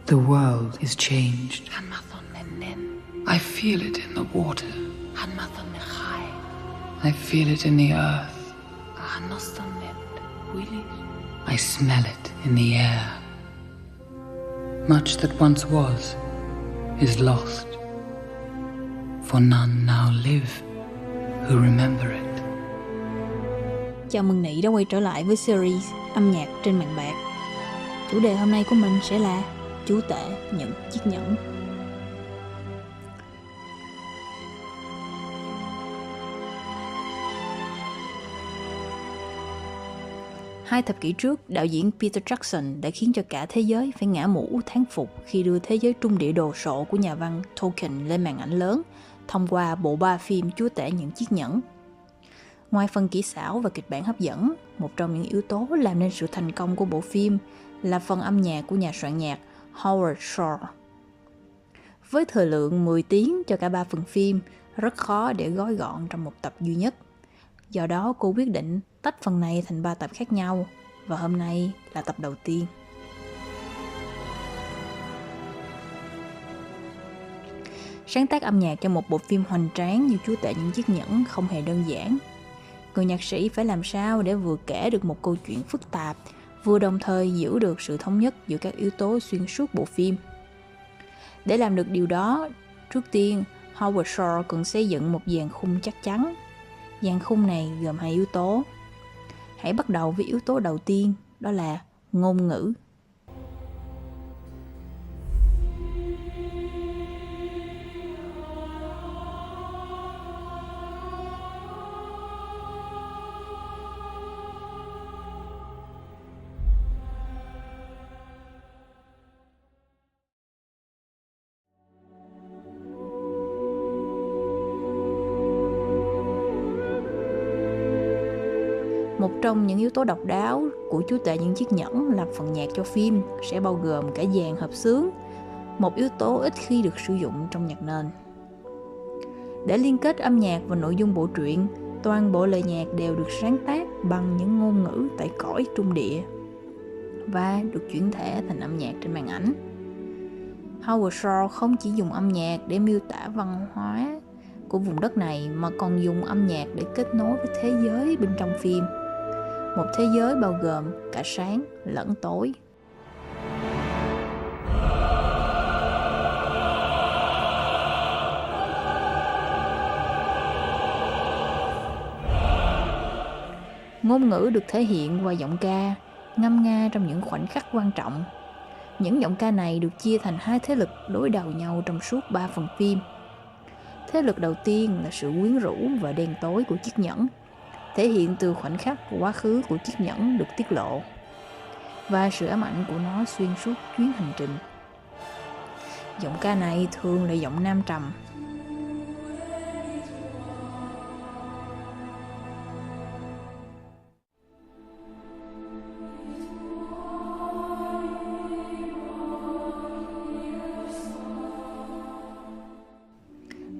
The world is changed. I feel it in the water. I feel it in the earth. I smell it in the air. Much that once was is lost, for none now live who remember it. Chào mừng Nị đã quay trở lại với series âm nhạc trên màn bạc. Chủ đề hôm nay của mình sẽ là Chúa Tể những chiếc nhẫn. Hai thập kỷ trước, đạo diễn Peter Jackson đã khiến cho cả thế giới phải ngã mũ thán phục khi đưa thế giới trung địa đồ sộ của nhà văn Tolkien lên màn ảnh lớn thông qua bộ ba phim Chúa Tể những chiếc nhẫn. Ngoài phần kỹ xảo và kịch bản hấp dẫn, một trong những yếu tố làm nên sự thành công của bộ phim là phần âm nhạc của nhà soạn nhạc Howard Shore. Với thời lượng 10 tiếng cho cả ba phần phim, rất khó để gói gọn trong một tập duy nhất. Do đó cô quyết định tách phần này thành 3 tập khác nhau, và hôm nay là tập đầu tiên. Sáng tác âm nhạc cho một bộ phim hoành tráng như Chúa Tể những chiếc nhẫn không hề đơn giản. Người nhạc sĩ phải làm sao để vừa kể được một câu chuyện phức tạp, vừa đồng thời giữ được sự thống nhất giữa các yếu tố xuyên suốt bộ phim. Để làm được điều đó, trước tiên Howard Shore cần xây dựng một dàn khung chắc chắn. Dàn khung này gồm hai yếu tố. Hãy bắt đầu với yếu tố đầu tiên, đó là ngôn ngữ. Một trong những yếu tố độc đáo của Chúa Tể những chiếc nhẫn là phần nhạc cho phim sẽ bao gồm cả dàn hợp xướng, một yếu tố ít khi được sử dụng trong nhạc nền. Để liên kết âm nhạc và nội dung bộ truyện, toàn bộ lời nhạc đều được sáng tác bằng những ngôn ngữ tại cõi trung địa và được chuyển thể thành âm nhạc trên màn ảnh. Howard Shore không chỉ dùng âm nhạc để miêu tả văn hóa của vùng đất này mà còn dùng âm nhạc để kết nối với thế giới bên trong phim. Một thế giới bao gồm cả sáng lẫn tối. Ngôn ngữ được thể hiện qua giọng ca, ngâm nga trong những khoảnh khắc quan trọng. Những giọng ca này được chia thành hai thế lực đối đầu nhau trong suốt 3 phần phim. Thế lực đầu tiên là sự quyến rũ và đen tối của chiếc nhẫn, thể hiện từ khoảnh khắc quá khứ của chiếc nhẫn được tiết lộ, và sự ám ảnh của nó xuyên suốt chuyến hành trình. Giọng ca này thường là giọng nam trầm.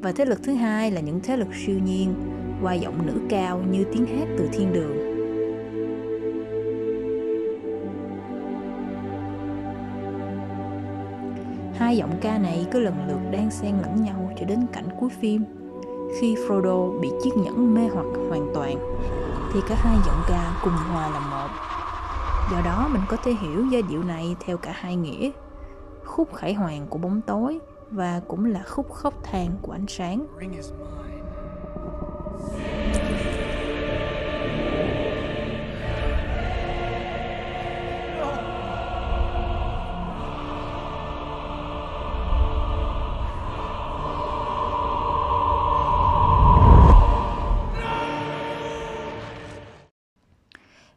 Và thế lực thứ hai là những thế lực siêu nhiên qua giọng nữ cao như tiếng hát từ thiên đường. Hai giọng ca này cứ lần lượt đan xen lẫn nhau cho đến cảnh cuối phim. Khi Frodo bị chiếc nhẫn mê hoặc hoàn toàn, thì cả hai giọng ca cùng hòa làm một. Do đó mình có thể hiểu giai điệu này theo cả hai nghĩa: khúc khải hoàn của bóng tối và cũng là khúc khóc than của ánh sáng.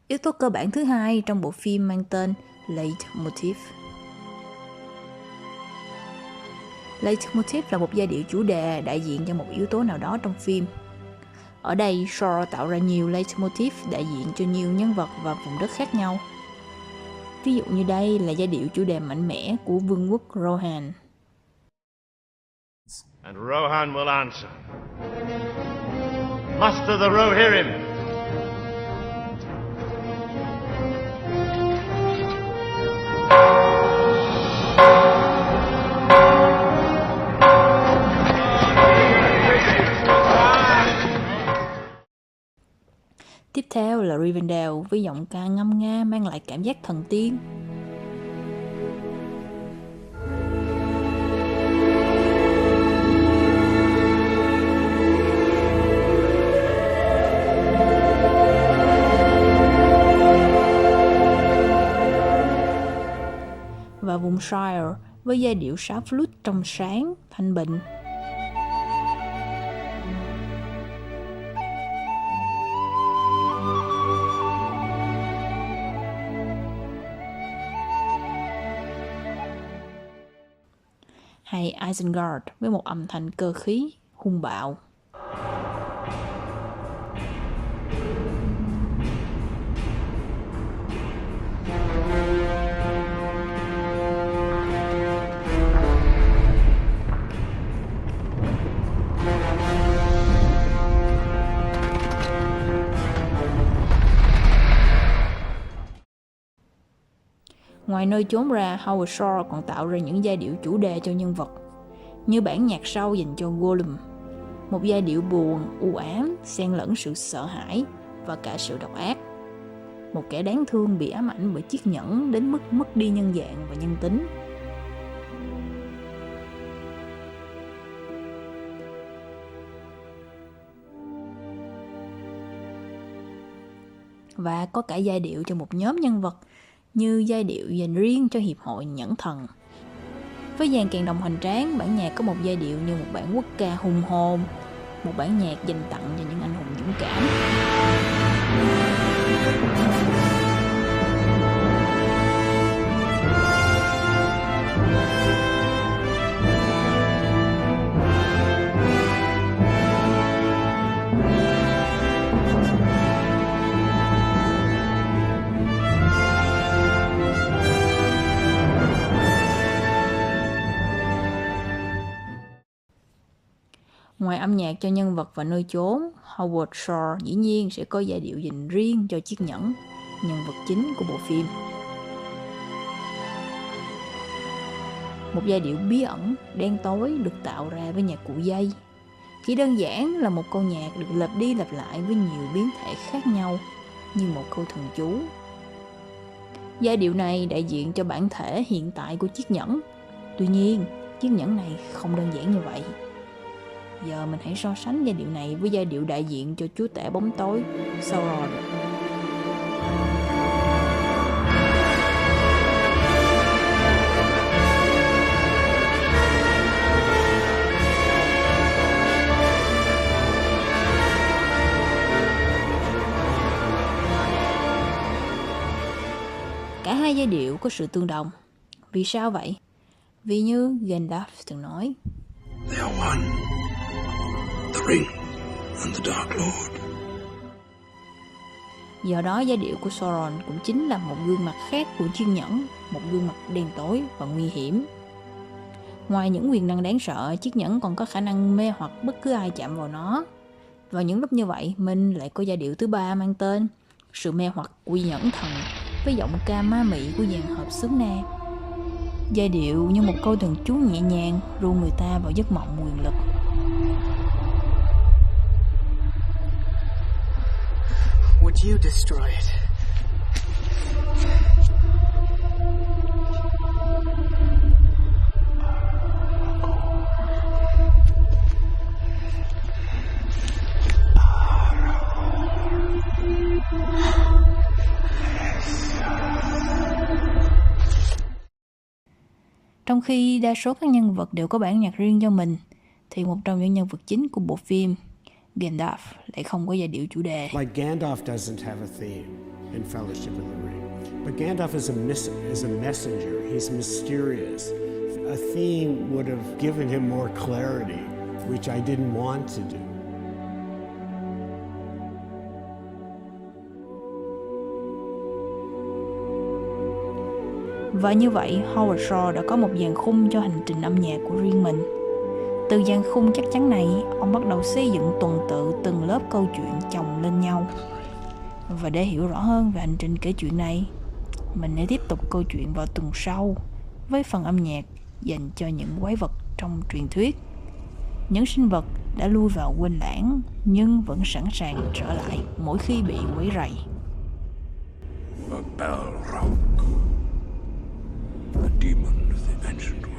Yếu tố cơ bản thứ hai trong bộ phim mang tên Leitmotiv. Leitmotiv là một giai điệu chủ đề đại diện cho một yếu tố nào đó trong phim. Ở đây, Shore tạo ra nhiều leitmotiv đại diện cho nhiều nhân vật và vùng đất khác nhau. Ví dụ như đây là giai điệu chủ đề mạnh mẽ của vương quốc Rohan. And Rohan will answer. Muster the Rohirrim. là Rivendell với giọng ca ngâm nga mang lại cảm giác thần tiên. Và vùng Shire với giai điệu sáo flute trong sáng, thanh bình. Hay Isengard với một âm thanh cơ khí, hung bạo. Ngoài nơi trốn ra, Howard Shore còn tạo ra những giai điệu chủ đề cho nhân vật, như bản nhạc sau dành cho Gollum, một giai điệu buồn, u ám, xen lẫn sự sợ hãi và cả sự độc ác. Một kẻ đáng thương bị ám ảnh bởi chiếc nhẫn đến mức mất đi nhân dạng và nhân tính. Và có cả giai điệu cho một nhóm nhân vật, như giai điệu dành riêng cho Hiệp hội Nhẫn Thần. Với dàn kèn đồng hoành tráng, bản nhạc có một giai điệu như một bản quốc ca hùng hồn, một bản nhạc dành tặng cho những anh hùng dũng cảm. Ngoài âm nhạc cho nhân vật và nơi chốn, Howard Shore dĩ nhiên sẽ có giai điệu dành riêng cho chiếc nhẫn, nhân vật chính của bộ phim. Một giai điệu bí ẩn, đen tối được tạo ra với nhạc cụ dây. Chỉ đơn giản là một câu nhạc được lặp đi lặp lại với nhiều biến thể khác nhau, như một câu thần chú. Giai điệu này đại diện cho bản thể hiện tại của chiếc nhẫn. Tuy nhiên, chiếc nhẫn này không đơn giản như vậy. Giờ mình hãy so sánh giai điệu này với giai điệu đại diện cho chúa tể bóng tối, Sauron. Cả hai giai điệu có sự tương đồng. Vì sao vậy? Vì như Gandalf từng nói, They are one. The ring and the Dark Lord. Do đó giai điệu của Sauron cũng chính là một gương mặt khác của chiếc nhẫn, một gương mặt đen tối và nguy hiểm. Ngoài những quyền năng đáng sợ, chiếc nhẫn còn có khả năng mê hoặc bất cứ ai chạm vào nó. Vào những lúc như vậy, mình lại có giai điệu thứ ba mang tên sự mê hoặc của nhẫn thần, với giọng ca ma mị của dàn hợp xướng na. Giai điệu như một câu thần chú nhẹ nhàng ru người ta vào giấc mộng quyền lực. Would you destroy it? Trong khi đa số các nhân vật đều có bản nhạc riêng cho mình, thì một trong những nhân vật chính của bộ phim, Gandalf, lại không có giai điệu chủ đề. Like Gandalf doesn't have a theme in Fellowship of the Ring, but Gandalf is a messenger. He's mysterious. A theme would have given him more clarity, which I didn't want to do. Và như vậy, Howard Shore đã có một dàn khung cho hành trình âm nhạc của riêng mình. Từ dàn khung chắc chắn này, ông bắt đầu xây dựng tuần tự từng lớp câu chuyện chồng lên nhau. Và để hiểu rõ hơn về hành trình kể chuyện này, mình hãy tiếp tục câu chuyện vào tuần sau với phần âm nhạc dành cho những quái vật trong truyền thuyết. Những sinh vật đã lui vào quên lãng nhưng vẫn sẵn sàng trở lại mỗi khi bị quấy rầy. A Balrog, a demon of the ancient